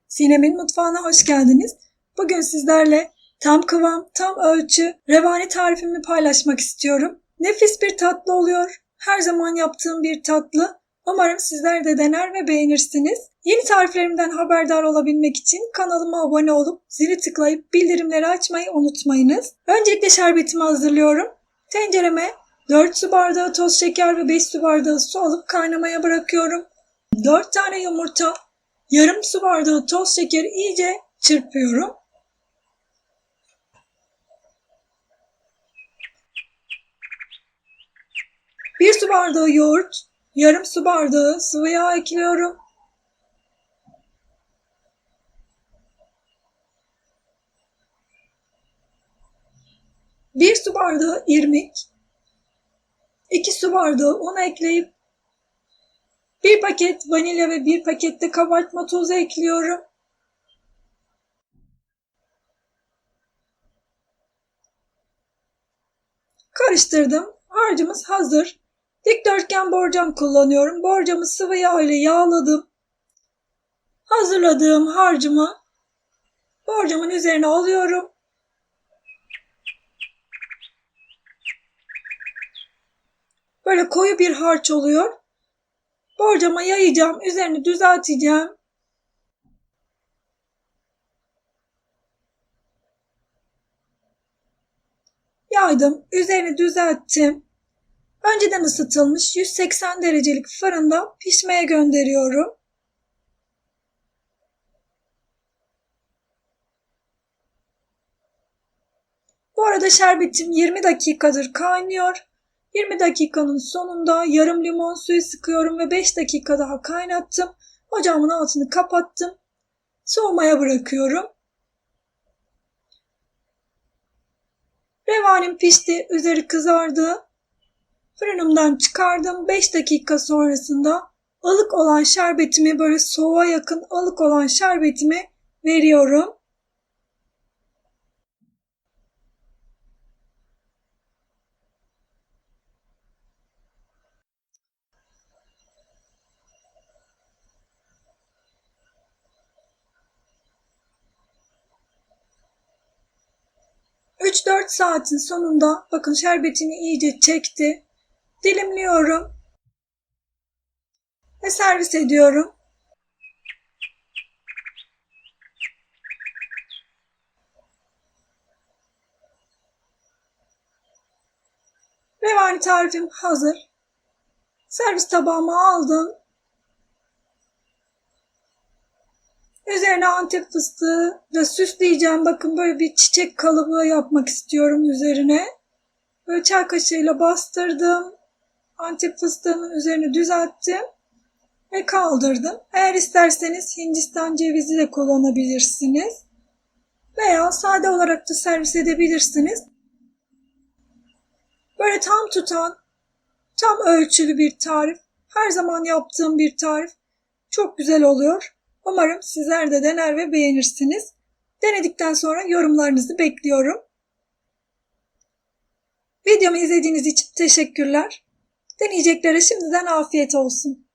Sinem'in mutfağına hoş geldiniz. Bugün sizlerle tam kıvam, tam ölçü, revani tarifimi paylaşmak istiyorum. Nefis bir tatlı oluyor. Her zaman yaptığım bir tatlı. Umarım sizler de dener ve beğenirsiniz. Yeni tariflerimden haberdar olabilmek için kanalıma abone olup zili tıklayıp bildirimleri açmayı unutmayınız. Öncelikle şerbetimi hazırlıyorum. Tencereme 4 su bardağı toz şeker ve 5 su bardağı su alıp kaynamaya bırakıyorum. 4 tane yumurta, yarım su bardağı toz şekeri iyice çırpıyorum. Bir su bardağı yoğurt, yarım su bardağı sıvı yağ ekliyorum. Bir su bardağı irmik, 2 su bardağı un ekleyip bir paket vanilya ve bir paket de kabartma tozu ekliyorum. Karıştırdım. Harcımız hazır. Dikdörtgen borcam kullanıyorum. Borcamı sıvı yağ ile yağladım. Hazırladığım harcımı borcamın üzerine alıyorum. Böyle koyu bir harç oluyor. Borcama yayacağım. Üzerini düzelteceğim. Yaydım. Üzerini düzelttim. Önceden ısıtılmış 180 derecelik fırında pişmeye gönderiyorum. Bu arada şerbetim 20 dakikadır kaynıyor. 20 dakikanın sonunda yarım limon suyu sıkıyorum ve 5 dakika daha kaynattım. Ocağımın altını kapattım. Soğumaya bırakıyorum. Revanim pişti, üzeri kızardı. Fırınımdan çıkardım. 5 dakika sonrasında ılık olan şerbetimi, böyle soğuğa yakın ılık olan şerbetimi veriyorum. Üç 4 saatin sonunda bakın şerbetini iyice çekti. Dilimliyorum ve servis ediyorum. Revani tarifim hazır. Servis tabağıma aldım. Üzerine Antep fıstığı da süsleyeceğim. Bakın böyle bir çiçek kalıbı yapmak istiyorum üzerine. Böyle çay kaşığıyla bastırdım. Antep fıstığının üzerini düzelttim ve kaldırdım. Eğer isterseniz Hindistan cevizi de kullanabilirsiniz. Veya sade olarak da servis edebilirsiniz. Böyle tam tutan, tam ölçülü bir tarif. Her zaman yaptığım bir tarif. Çok güzel oluyor. Umarım sizler de dener ve beğenirsiniz. Denedikten sonra yorumlarınızı bekliyorum. Videomu izlediğiniz için teşekkürler. Deneyeceklere şimdiden afiyet olsun.